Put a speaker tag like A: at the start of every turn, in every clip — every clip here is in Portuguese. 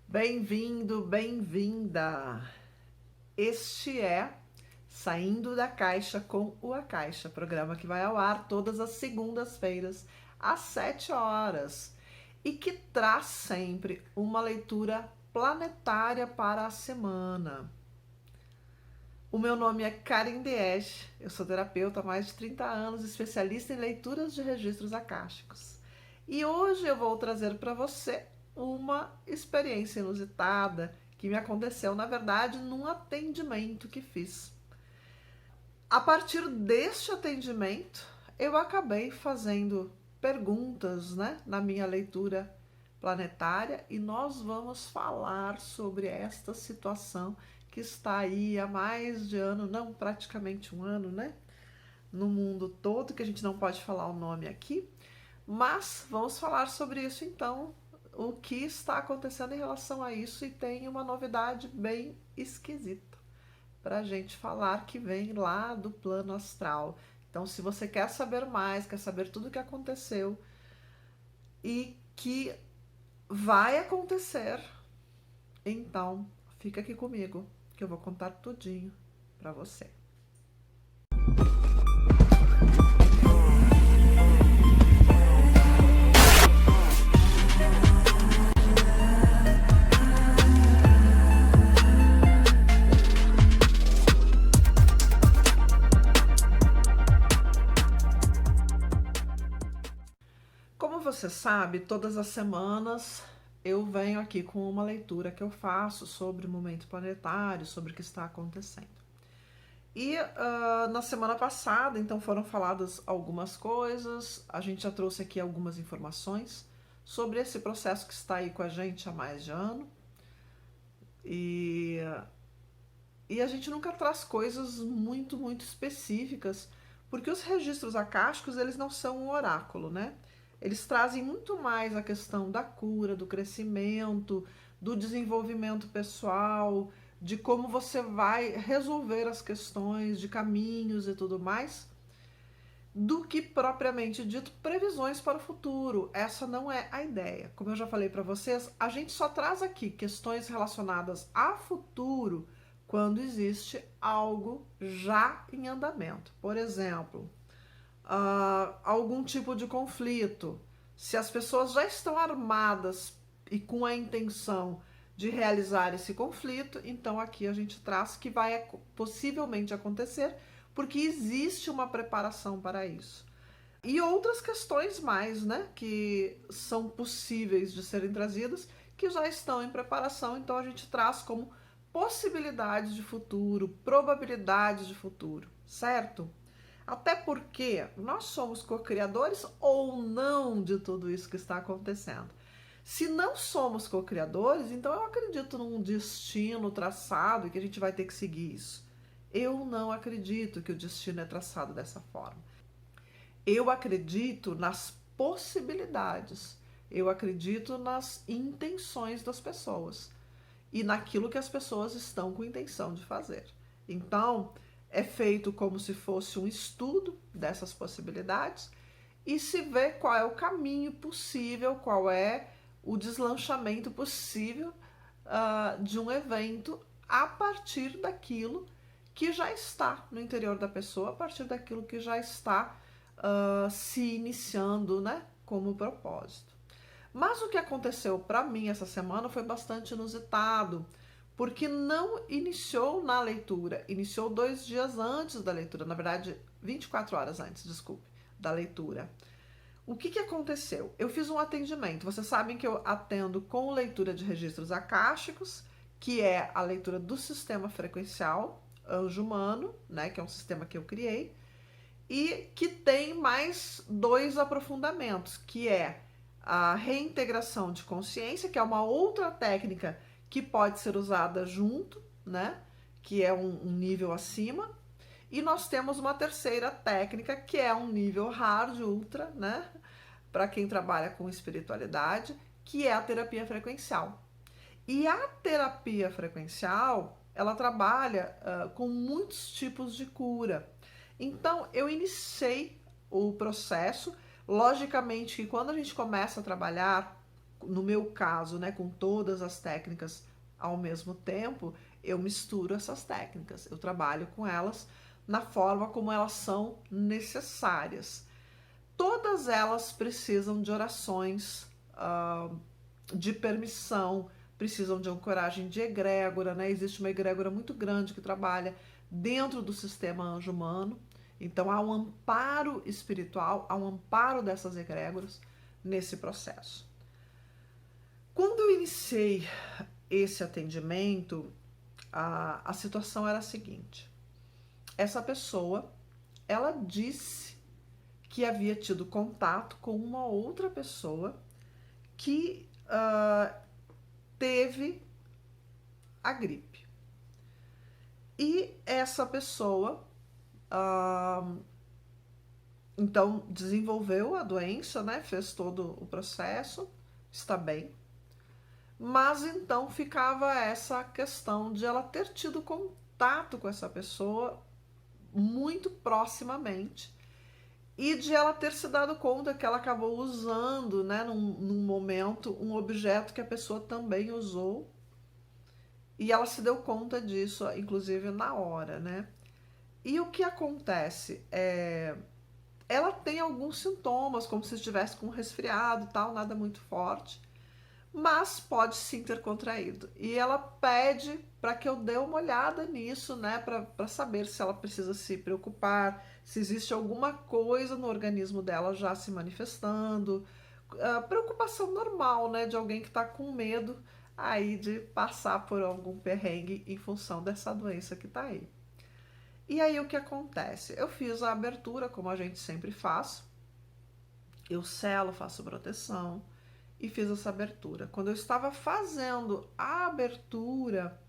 A: Bem-vindo, bem-vinda! Este é Saindo da Caixa com o A Caixa, programa que vai ao ar todas as segundas-feiras, às 7 horas, e que traz sempre uma leitura planetária para a semana. O meu nome é Karen Deesch, eu sou terapeuta há mais de 30 anos, especialista em leituras de registros akáshicos. E hoje eu vou trazer para você uma experiência inusitada que me aconteceu, na verdade, num atendimento que fiz. A partir deste atendimento, eu acabei fazendo perguntas, na minha leitura planetária, e nós vamos falar sobre esta situação que está aí há mais de ano, não praticamente um ano, no mundo todo, que a gente não pode falar o nome aqui, mas vamos falar sobre isso então, o que está acontecendo em relação a isso, e tem uma novidade bem esquisita para a gente falar, que vem lá do plano astral. Então, se você quer saber mais, quer saber tudo o que aconteceu e que vai acontecer, então fica aqui comigo que eu vou contar tudinho para você. Como você sabe, todas as semanas eu venho aqui com uma leitura que eu faço sobre o momento planetário, sobre o que está acontecendo. E na semana passada, então, foram faladas algumas coisas, a gente já trouxe aqui algumas informações sobre esse processo que está aí com a gente há mais de ano. E a gente nunca traz coisas muito específicas, porque os registros akáshicos, eles não são um oráculo, Eles trazem muito mais a questão da cura, do crescimento, do desenvolvimento pessoal, de como você vai resolver as questões, de caminhos e tudo mais, do que propriamente dito previsões para o futuro. Essa não é a ideia. Como eu já falei para vocês, a gente só traz aqui questões relacionadas a futuro quando existe algo já em andamento. Por exemplo, algum tipo de conflito. Se as pessoas já estão armadas e com a intenção de realizar esse conflito, então aqui a gente traz que vai possivelmente acontecer, porque existe uma preparação para isso. E outras questões mais, que são possíveis de serem trazidas, que já estão em preparação, então a gente traz como possibilidades de futuro, probabilidades de futuro, certo? Até porque nós somos co-criadores ou não de tudo isso que está acontecendo. Se não somos co-criadores, então eu acredito num destino traçado e que a gente vai ter que seguir isso. Eu não acredito que o destino é traçado dessa forma. Eu acredito nas possibilidades. Eu acredito nas intenções das pessoas e naquilo que as pessoas estão com intenção de fazer. Então, é feito como se fosse um estudo dessas possibilidades e se vê qual é o caminho possível, qual é o deslanchamento possível de um evento a partir daquilo que já está no interior da pessoa, a partir daquilo que já está se iniciando, como propósito. Mas o que aconteceu para mim essa semana foi bastante inusitado, porque não iniciou na leitura, iniciou 2 dias antes da leitura, na verdade 24 horas antes, desculpe, da leitura. O que aconteceu? Eu fiz um atendimento, vocês sabem que eu atendo com leitura de registros akáshicos, que é a leitura do sistema frequencial Anjo Humano, que é um sistema que eu criei, e que tem mais 2 aprofundamentos, que é a reintegração de consciência, que é uma outra técnica que pode ser usada junto, que é um nível acima, e nós temos uma terceira técnica, que é um nível hard, ultra, para quem trabalha com espiritualidade, que é a terapia frequencial. E a terapia frequencial, ela trabalha com muitos tipos de cura. Então, eu iniciei o processo. Logicamente que quando a gente começa a trabalhar no meu caso, né, com todas as técnicas ao mesmo tempo, eu misturo essas técnicas, eu trabalho com elas na forma como elas são necessárias. Todas elas precisam de orações, de permissão, precisam de ancoragem de egrégora, né? Existe uma egrégora muito grande que trabalha dentro do sistema anjo-humano, então há um amparo espiritual, há um amparo dessas egrégoras nesse processo. Quando eu iniciei esse atendimento, a situação era a seguinte: essa pessoa, ela disse que havia tido contato com uma outra pessoa que teve a gripe. E essa pessoa, então, desenvolveu a doença, né? Fez todo o processo, está bem. Mas então ficava essa questão de ela ter tido contato com essa pessoa muito proximamente e de ela ter se dado conta que ela acabou usando, né, num momento, um objeto que a pessoa também usou, e ela se deu conta disso, inclusive na hora, né? E o que acontece? Ela tem alguns sintomas, como se estivesse com um resfriado e tal, nada muito forte, mas pode sim ter contraído. E ela pede para que eu dê uma olhada nisso, né, para saber se ela precisa se preocupar, se existe alguma coisa no organismo dela já se manifestando. Preocupação normal, né, de alguém que está com medo aí de passar por algum perrengue em função dessa doença que está aí. E aí o que acontece? Eu fiz a abertura, como a gente sempre faz, eu selo, faço proteção, e fiz essa abertura. Quando eu estava fazendo a abertura,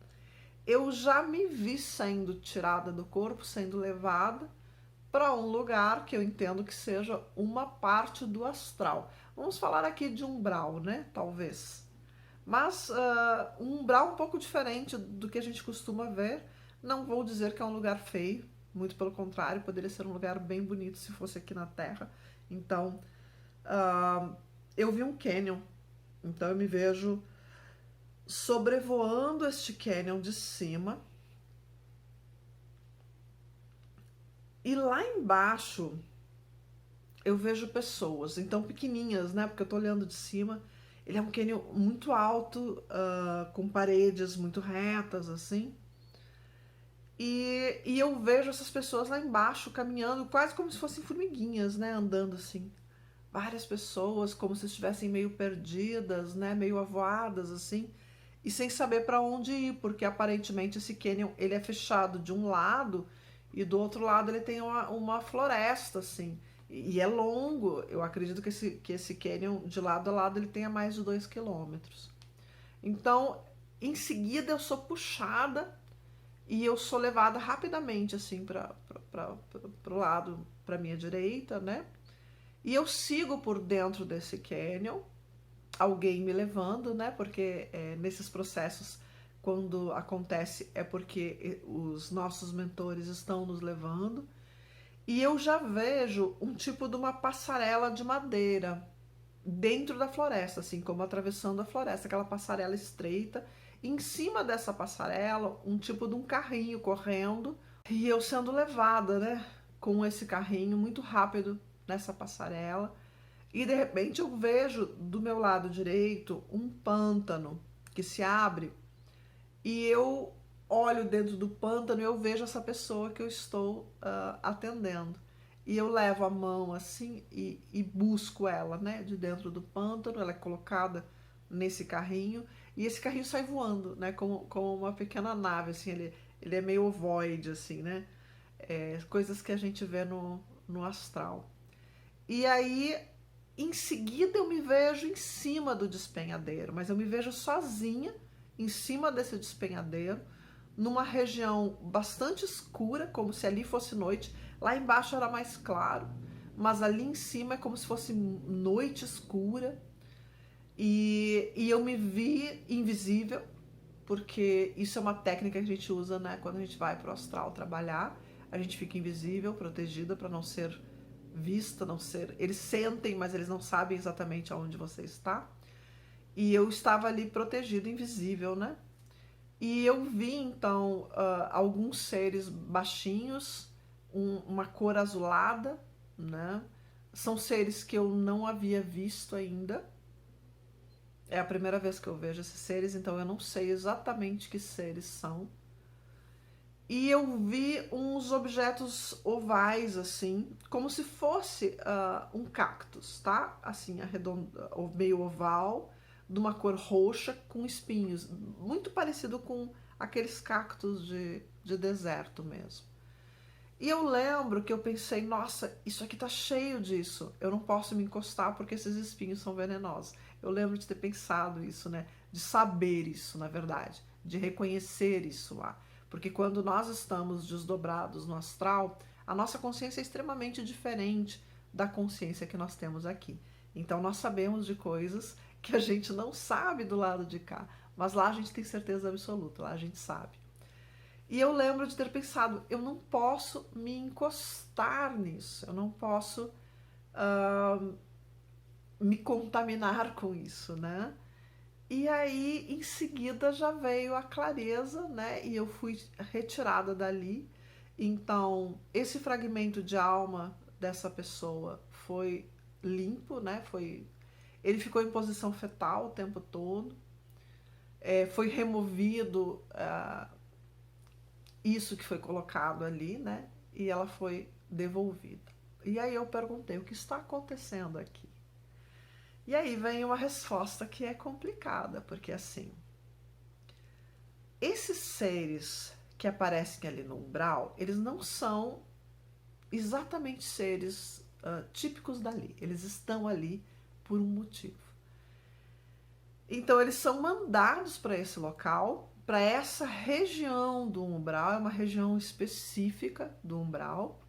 A: eu já me vi sendo tirada do corpo, sendo levada para um lugar que eu entendo que seja uma parte do astral. Vamos falar aqui de umbral, né? Talvez. Mas um umbral um pouco diferente do que a gente costuma ver. Não vou dizer que é um lugar feio, muito pelo contrário, poderia ser um lugar bem bonito se fosse aqui na Terra. Então, eu vi um canyon, então eu me vejo sobrevoando este canyon de cima, e lá embaixo eu vejo pessoas, então pequenininhas, né, porque eu tô olhando de cima. Ele é um canyon muito alto, com paredes muito retas, assim, e eu vejo essas pessoas lá embaixo caminhando, quase como se fossem formiguinhas, né, andando assim. Várias pessoas como se estivessem meio perdidas, né, meio avoadas assim, e sem saber para onde ir, porque aparentemente esse canyon ele é fechado de um lado e do outro lado ele tem uma floresta assim, e é longo. Eu acredito que esse canyon de lado a lado ele tenha mais de 2 quilômetros. Então, em seguida eu sou puxada e eu sou levada rapidamente assim para o lado, para minha direita, né? E eu sigo por dentro desse canyon, alguém me levando, né? Porque nesses processos, quando acontece, é porque os nossos mentores estão nos levando. E eu já vejo um tipo de uma passarela de madeira dentro da floresta, assim como atravessando a floresta, aquela passarela estreita. E em cima dessa passarela, um tipo de um carrinho correndo, e eu sendo levada, né? Com esse carrinho muito rápido nessa passarela. E de repente eu vejo do meu lado direito um pântano que se abre, e eu olho dentro do pântano e eu vejo essa pessoa que eu estou atendendo. E eu levo a mão assim e busco ela, né, de dentro do pântano. Ela é colocada nesse carrinho e esse carrinho sai voando, né, como uma pequena nave, assim. Ele é meio ovoide, assim, né, coisas que a gente vê no astral. E aí, em seguida, eu me vejo em cima do despenhadeiro, mas eu me vejo sozinha em cima desse despenhadeiro, numa região bastante escura, como se ali fosse noite. Lá embaixo era mais claro, mas ali em cima é como se fosse noite escura. E eu me vi invisível, porque isso é uma técnica que a gente usa, né, quando a gente vai para o astral trabalhar. A gente fica invisível, protegida para não ser vista, não ser. Eles sentem, mas eles não sabem exatamente aonde você está. E eu estava ali protegido, invisível, né? E eu vi então alguns seres baixinhos, uma cor azulada, né? São seres que eu não havia visto ainda. É a primeira vez que eu vejo esses seres, então eu não sei exatamente que seres são. E eu vi uns objetos ovais, assim, como se fosse um cactus, tá? Assim, arredondo, meio oval, de uma cor roxa com espinhos, muito parecido com aqueles cactos de deserto mesmo. E eu lembro que eu pensei, nossa, isso aqui tá cheio disso, eu não posso me encostar porque esses espinhos são venenosos. Eu lembro de ter pensado isso, né? De saber isso, na verdade, de reconhecer isso lá. Porque quando nós estamos desdobrados no astral, a nossa consciência é extremamente diferente da consciência que nós temos aqui. Então nós sabemos de coisas que a gente não sabe do lado de cá, mas lá a gente tem certeza absoluta, lá a gente sabe. E eu lembro de ter pensado, eu não posso me encostar nisso, eu não posso me contaminar com isso, né? E aí, em seguida, já veio a clareza, né? E eu fui retirada dali. Então, esse fragmento de alma dessa pessoa foi limpo, né? Ele ficou em posição fetal o tempo todo. Foi removido isso que foi colocado ali, né? E ela foi devolvida. E aí eu perguntei, o que está acontecendo aqui? E aí vem uma resposta que é complicada, porque assim, esses seres que aparecem ali no umbral, eles não são exatamente seres típicos dali. Eles estão ali por um motivo. Então eles são mandados para esse local, para essa região do umbral, é uma região específica do umbral,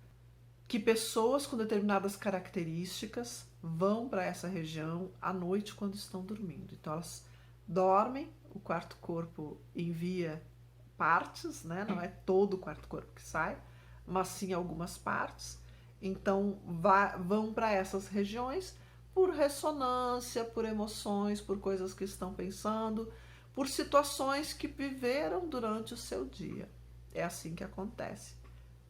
A: que pessoas com determinadas características vão para essa região à noite quando estão dormindo. Então elas dormem, o quarto corpo envia partes, né? Não é todo o quarto corpo que sai, mas sim algumas partes. Então vão para essas regiões por ressonância, por emoções, por coisas que estão pensando, por situações que viveram durante o seu dia. É assim que acontece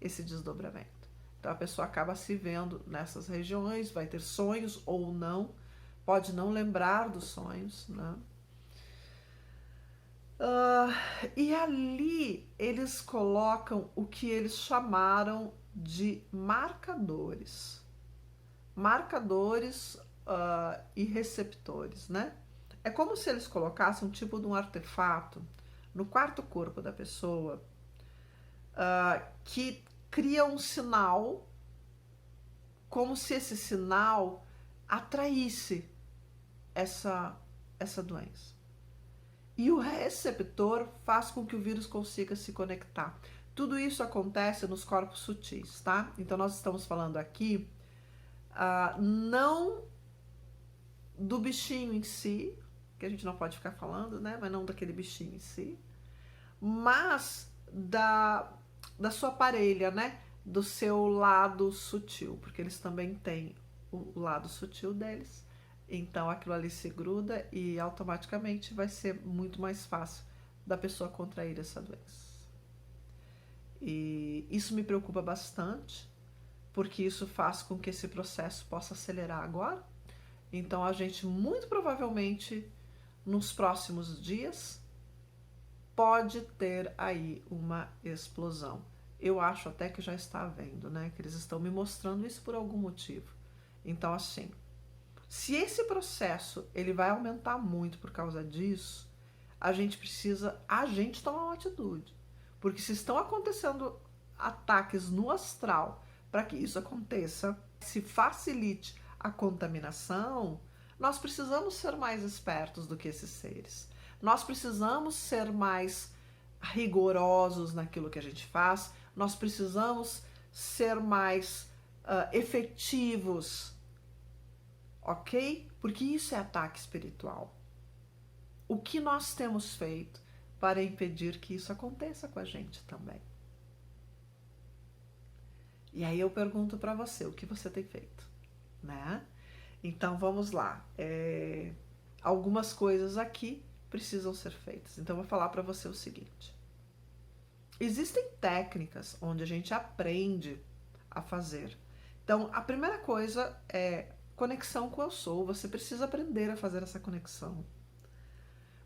A: esse desdobramento. Então a pessoa acaba se vendo nessas regiões, vai ter sonhos ou não, pode não lembrar dos sonhos, né? E ali eles colocam o que eles chamaram de marcadores. Marcadores e receptores, né? É como se eles colocassem um tipo de um artefato no quarto corpo da pessoa que cria um sinal, como se esse sinal atraísse essa doença. E o receptor faz com que o vírus consiga se conectar. Tudo isso acontece nos corpos sutis, tá? Então nós estamos falando aqui não do bichinho em si, que a gente não pode ficar falando, né? Mas não daquele bichinho em si, mas da sua parelha, né? Do seu lado sutil, porque eles também têm o lado sutil deles. Então aquilo ali se gruda e automaticamente vai ser muito mais fácil da pessoa contrair essa doença. E isso me preocupa bastante, porque isso faz com que esse processo possa acelerar agora. Então a gente muito provavelmente nos próximos dias pode ter aí uma explosão. Eu acho até que já está havendo, né? Que eles estão me mostrando isso por algum motivo. Então assim, se esse processo ele vai aumentar muito por causa disso, a gente precisa tomar uma atitude. Porque se estão acontecendo ataques no astral para que isso aconteça, se facilite a contaminação, nós precisamos ser mais espertos do que esses seres. Nós precisamos ser mais rigorosos naquilo que a gente faz, nós precisamos ser mais efetivos, ok? Porque isso é ataque espiritual. O que nós temos feito para impedir que isso aconteça com a gente também? E aí eu pergunto para você, o que você tem feito, né? Então vamos lá. algumas coisas aqui precisam ser feitas. Então, eu vou falar para você o seguinte. Existem técnicas onde a gente aprende a fazer. Então, a primeira coisa é conexão com o eu sou. Você precisa aprender a fazer essa conexão.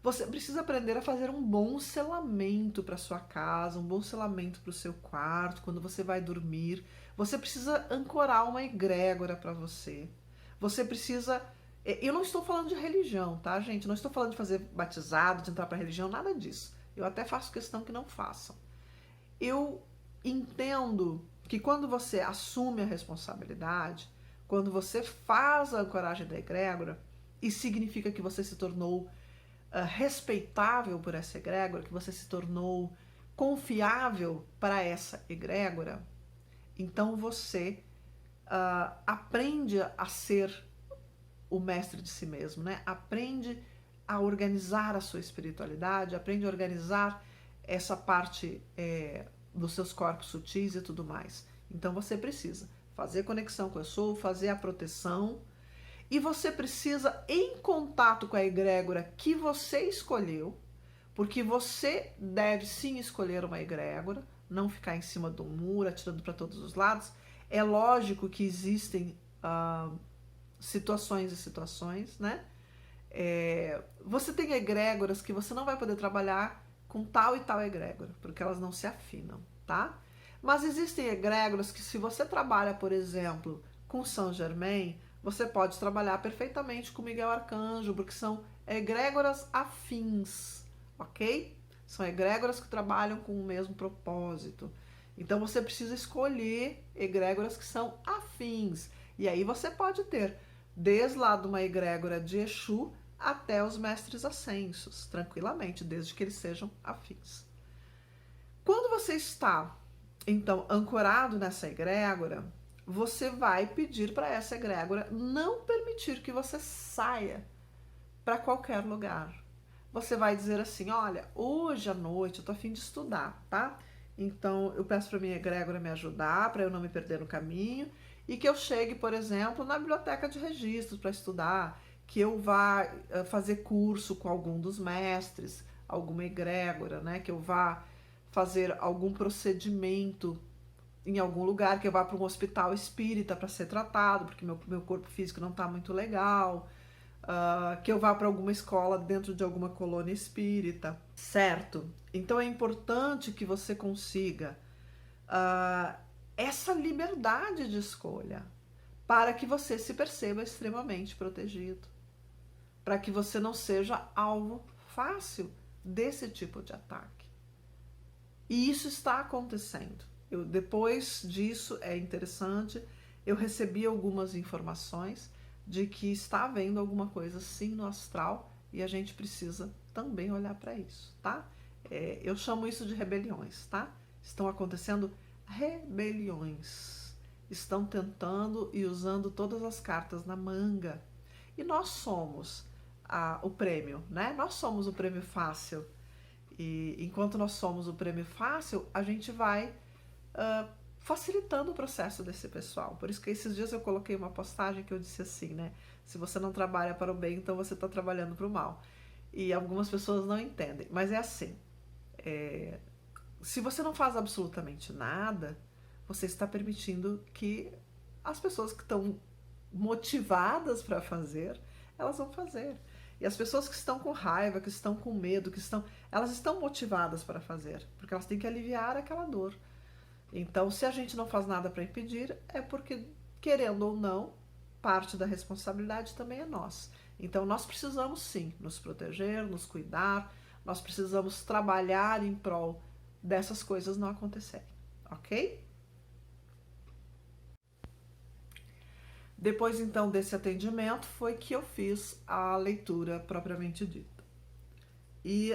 A: Você precisa aprender a fazer um bom selamento para sua casa, um bom selamento para o seu quarto, quando você vai dormir. Você precisa ancorar uma egrégora para você. Você precisa... Eu não estou falando de religião, tá, gente? Não estou falando de fazer batizado, de entrar para religião, nada disso. Eu até faço questão que não façam. Eu entendo que quando você assume a responsabilidade, quando você faz a ancoragem da egrégora, isso significa que você se tornou respeitável por essa egrégora, que você se tornou confiável para essa egrégora, então você aprende a ser o mestre de si mesmo, né? Aprende a organizar a sua espiritualidade, aprende a organizar essa parte dos seus corpos sutis e tudo mais. Então você precisa fazer conexão com o eu sou, fazer a proteção, e você precisa, em contato com a egrégora que você escolheu, porque você deve sim escolher uma egrégora, não ficar em cima do muro, atirando para todos os lados. É lógico que existem situações e situações, né? Você tem egrégoras que você não vai poder trabalhar com tal e tal egrégora, porque elas não se afinam, tá? Mas existem egrégoras que, se você trabalha, por exemplo, com São Germain, você pode trabalhar perfeitamente com Miguel Arcanjo, porque são egrégoras afins, ok? São egrégoras que trabalham com o mesmo propósito. Então você precisa escolher egrégoras que são afins. E aí você pode ter, desde lá de uma egrégora de Exu até os mestres ascensos, tranquilamente, desde que eles sejam afins. Quando você está, então, ancorado nessa egrégora, você vai pedir para essa egrégora não permitir que você saia para qualquer lugar. Você vai dizer assim, olha, hoje à noite eu tô a fim de estudar, tá? Então eu peço para minha egrégora me ajudar, para eu não me perder no caminho, e que eu chegue, por exemplo, na biblioteca de registros para estudar, que eu vá fazer curso com algum dos mestres, alguma egrégora, né? Que eu vá fazer algum procedimento em algum lugar, que eu vá para um hospital espírita para ser tratado, porque meu corpo físico não está muito legal, que eu vá para alguma escola dentro de alguma colônia espírita, certo? Então é importante que você consiga essa liberdade de escolha, para que você se perceba extremamente protegido, para que você não seja alvo fácil desse tipo de ataque. E isso está acontecendo. Depois disso, é interessante, eu recebi algumas informações de que está havendo alguma coisa sim no astral, e a gente precisa também olhar para isso, tá? Eu chamo isso de rebeliões, tá? Estão acontecendo rebeliões. Estão tentando e usando todas as cartas na manga. E nós somos o prêmio, né? Nós somos o prêmio fácil. E enquanto nós somos o prêmio fácil, a gente vai facilitando o processo desse pessoal. Por isso que esses dias eu coloquei uma postagem que eu disse assim, né? Se você não trabalha para o bem, então você está trabalhando para o mal. E algumas pessoas não entendem, mas é assim. Se você não faz absolutamente nada, você está permitindo que as pessoas que estão motivadas para fazer, elas vão fazer. E as pessoas que estão com raiva, que estão com medo, elas estão motivadas para fazer, porque elas têm que aliviar aquela dor. Então, se a gente não faz nada para impedir, é porque, querendo ou não, parte da responsabilidade também é nossa. Então, nós precisamos sim nos proteger, nos cuidar, nós precisamos trabalhar em prol dessas coisas não acontecerem, ok? Depois, então, desse atendimento, foi que eu fiz a leitura propriamente dita. E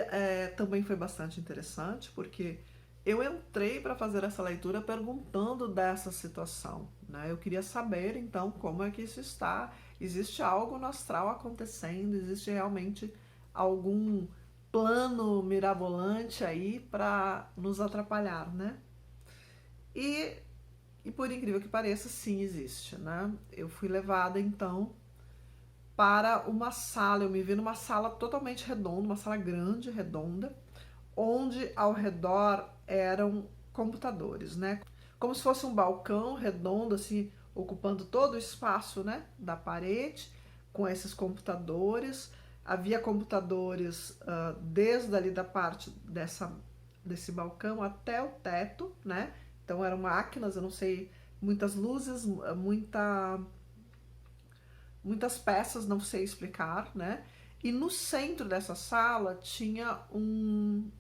A: também foi bastante interessante, porque eu entrei para fazer essa leitura perguntando dessa situação, né? Eu queria saber, então, como é que isso está. Existe algo no astral acontecendo? Existe realmente algum plano mirabolante aí para nos atrapalhar, né? E por incrível que pareça, sim, existe, né? Eu fui levada, então, para uma sala. Eu me vi numa sala totalmente redonda, uma sala grande, redonda, onde ao redor eram computadores, né? Como se fosse um balcão redondo, assim, ocupando todo o espaço, né, da parede, com esses computadores. Havia computadores desde ali da parte desse balcão até o teto, né? Então eram máquinas, eu não sei, muitas luzes, muitas peças, não sei explicar, né? E no centro dessa sala tinha um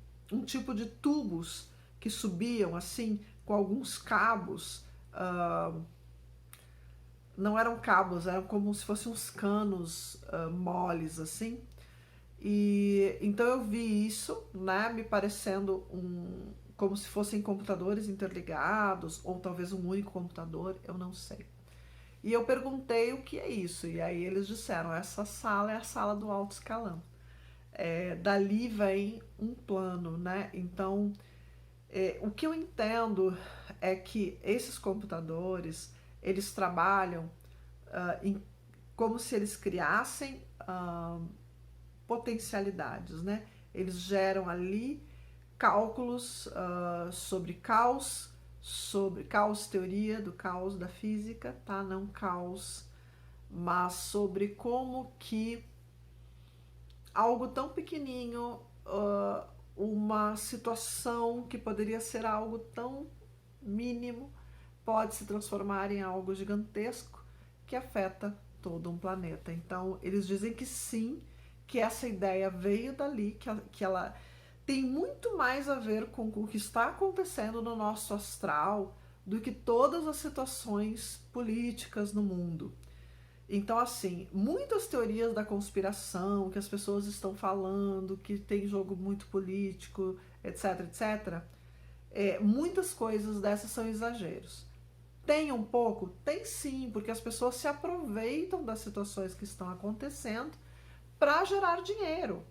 A: tipo de tubos que subiam assim, com alguns cabos. Não eram cabos, eram como se fossem uns canos moles assim. E então eu vi isso, né, me parecendo como se fossem computadores interligados, ou talvez um único computador, eu não sei. E eu perguntei o que é isso, e aí eles disseram, essa sala é a sala do alto escalão. Dali vem um plano, né? Então, o que eu entendo é que esses computadores, eles trabalham como se eles criassem potencialidades, né? Eles geram ali cálculos sobre caos, teoria do caos da física, tá? Não caos, mas sobre como que algo tão pequenininho, uma situação que poderia ser algo tão mínimo, pode se transformar em algo gigantesco que afeta todo um planeta. Então, eles dizem que sim, que essa ideia veio dali, que ela tem muito mais a ver com o que está acontecendo no nosso astral do que todas as situações políticas no mundo. Então, assim, muitas teorias da conspiração que as pessoas estão falando, que tem jogo muito político, etc, etc, muitas coisas dessas são exageros. Tem um pouco? Tem sim, porque as pessoas se aproveitam das situações que estão acontecendo para gerar dinheiro.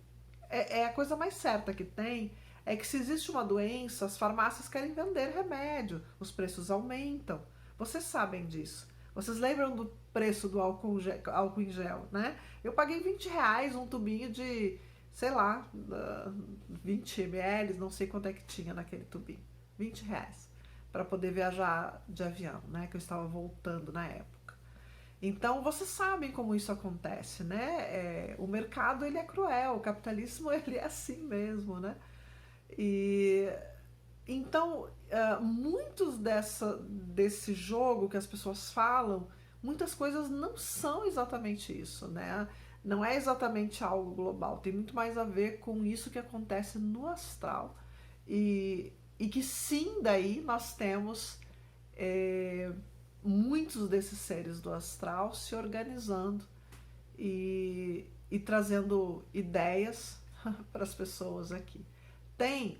A: A coisa mais certa que tem é que se existe uma doença, as farmácias querem vender remédio, os preços aumentam. Vocês sabem disso. Vocês lembram do preço do álcool em gel, né? Eu paguei R$ 20 um tubinho de, sei lá, 20 ml, não sei quanto é que tinha naquele tubinho. R$ 20 para poder viajar de avião, né? Que eu estava voltando na época. Então, vocês sabem como isso acontece, né? O mercado, ele é cruel, o capitalismo, ele é assim mesmo, né? E então, muitos desse jogo que as pessoas falam, muitas coisas não são exatamente isso, né? Não é exatamente algo global, tem muito mais a ver com isso que acontece no astral. E que sim, daí nós temos muitos desses seres do astral se organizando e trazendo ideias para as pessoas aqui. Tem,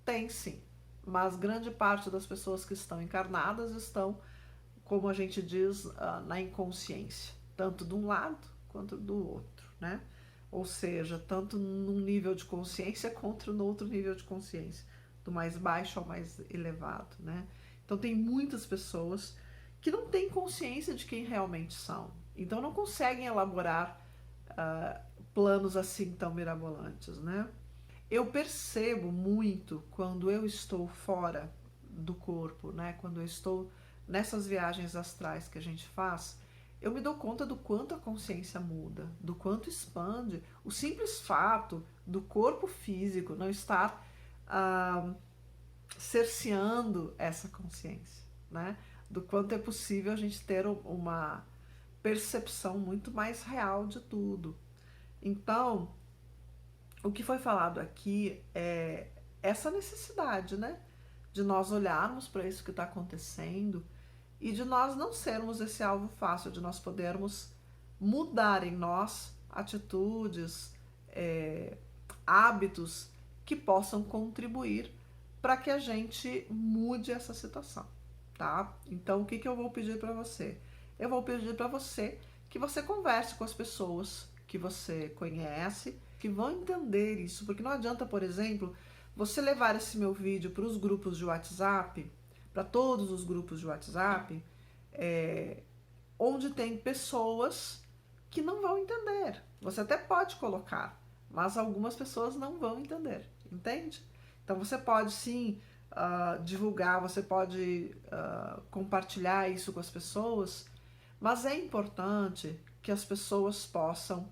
A: tem sim, mas grande parte das pessoas que estão encarnadas estão, como a gente diz, na inconsciência, tanto de um lado quanto do outro, né? Ou seja, tanto num nível de consciência quanto no outro nível de consciência, do mais baixo ao mais elevado, né? Então tem muitas pessoas que não têm consciência de quem realmente são, então não conseguem elaborar planos assim tão mirabolantes, né? Eu percebo muito quando eu estou fora do corpo, né? Quando eu estou nessas viagens astrais que a gente faz, eu me dou conta do quanto a consciência muda, do quanto expande o simples fato do corpo físico não estar cerceando essa consciência, né? Do quanto é possível a gente ter uma percepção muito mais real de tudo. Então, o que foi falado aqui é essa necessidade, né? De nós olharmos para isso que está acontecendo e de nós não sermos esse alvo fácil, de nós podermos mudar em nós atitudes, hábitos que possam contribuir para que a gente mude essa situação, tá? Então, o que eu vou pedir para você? Eu vou pedir para você que você converse com as pessoas que você conhece, que vão entender isso, porque não adianta, por exemplo, você levar esse meu vídeo para os grupos de WhatsApp, para todos os grupos de WhatsApp, onde tem pessoas que não vão entender. Você até pode colocar, mas algumas pessoas não vão entender, entende? Então você pode sim divulgar, você pode compartilhar isso com as pessoas, mas é importante que as pessoas possam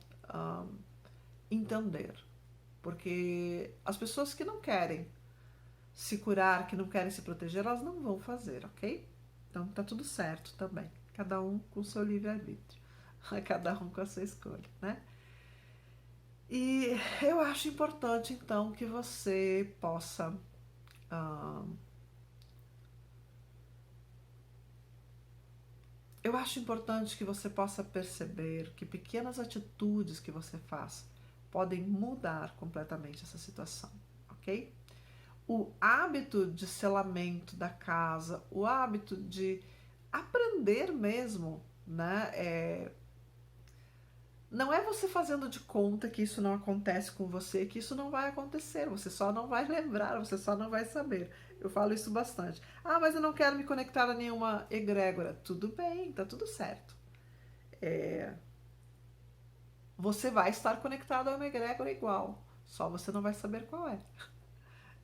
A: entender, porque as pessoas que não querem se curar, que não querem se proteger, elas não vão fazer, ok? Então tá tudo certo também, cada um com o seu livre-arbítrio, cada um com a sua escolha, né? E eu acho importante então que você possa eu acho importante que você possa perceber que pequenas atitudes que você faz podem mudar completamente essa situação, ok? O hábito de selamento da casa, o hábito de aprender mesmo, né? Não é você fazendo de conta que isso não acontece com você, que isso não vai acontecer, você só não vai lembrar, você só não vai saber. Eu falo isso bastante. Ah, mas eu não quero me conectar a nenhuma egrégora. Tudo bem, tá tudo certo. Você vai estar conectado a uma egrégora igual, só você não vai saber qual é.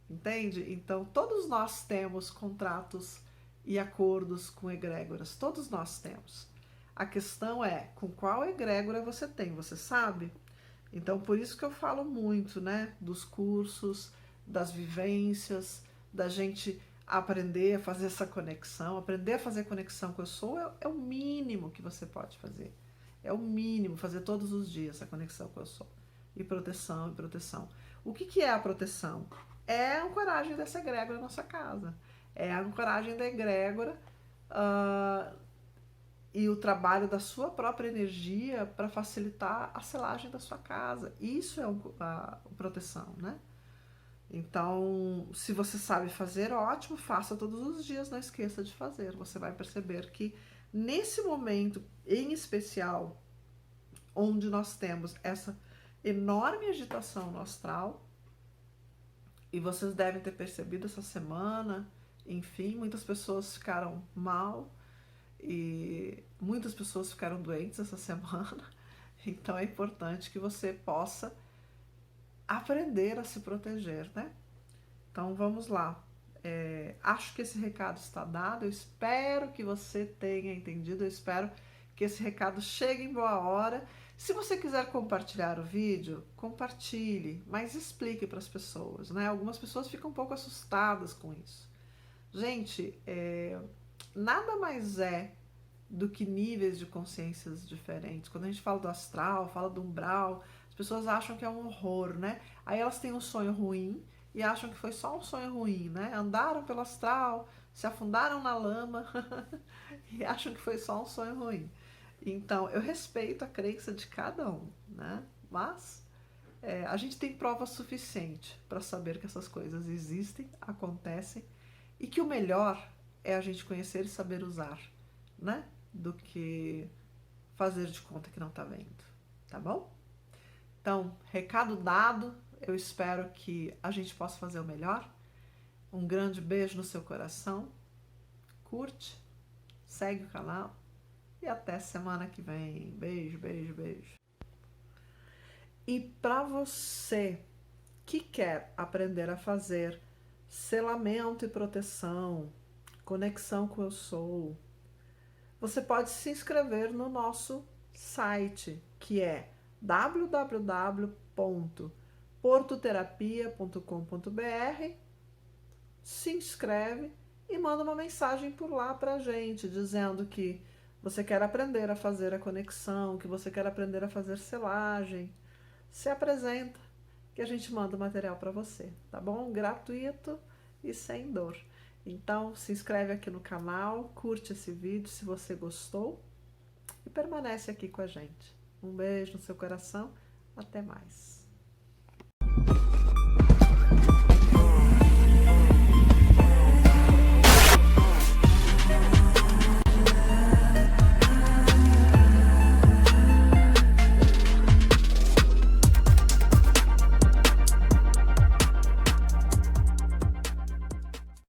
A: Entende? Então, todos nós temos contratos e acordos com egrégoras, todos nós temos. A questão é com qual egrégora você tem, você sabe? Então, por isso que eu falo muito, né, dos cursos, das vivências, da gente aprender a fazer essa conexão, aprender a fazer conexão com o eu sou é o mínimo que você pode fazer. É o mínimo, fazer todos os dias a conexão com o eu sou. E proteção, e proteção. O que é a proteção? É a ancoragem dessa egrégora na sua casa. É a ancoragem da egrégora e o trabalho da sua própria energia para facilitar a selagem da sua casa. Isso é a proteção, né? Então, se você sabe fazer, ótimo, faça todos os dias, não esqueça de fazer. Você vai perceber que nesse momento em especial, onde nós temos essa enorme agitação no astral, e vocês devem ter percebido essa semana, enfim, muitas pessoas ficaram mal e muitas pessoas ficaram doentes essa semana. Então é importante que você possa aprender a se proteger, né? Então vamos lá. Acho que esse recado está dado. Eu espero que você tenha entendido. Eu espero que esse recado chegue em boa hora. Se você quiser compartilhar o vídeo, compartilhe, mas explique para as pessoas, né? Algumas pessoas ficam um pouco assustadas com isso. Gente, nada mais é do que níveis de consciências diferentes. Quando a gente fala do astral, fala do umbral, as pessoas acham que é um horror, né? Aí elas têm um sonho ruim e acham que foi só um sonho ruim, né? Andaram pelo astral, se afundaram na lama e acham que foi só um sonho ruim. Então, eu respeito a crença de cada um, né? Mas a gente tem prova suficiente para saber que essas coisas existem, acontecem e que o melhor é a gente conhecer e saber usar, né? Do que fazer de conta que não tá vendo, tá bom? Então, recado dado, eu espero que a gente possa fazer o melhor. Um grande beijo no seu coração, curte, segue o canal e até semana que vem. Beijo, beijo, beijo. E para você que quer aprender a fazer selamento e proteção, conexão com o eu sou, você pode se inscrever no nosso site, que é www.portoterapia.com.br. Se inscreve e manda uma mensagem por lá pra gente, dizendo que você quer aprender a fazer a conexão, que você quer aprender a fazer selagem. Se apresenta, que a gente manda o material para você, tá bom? Gratuito e sem dor. Então, se inscreve aqui no canal, curte esse vídeo se você gostou e permanece aqui com a gente. Um beijo no seu coração, até mais.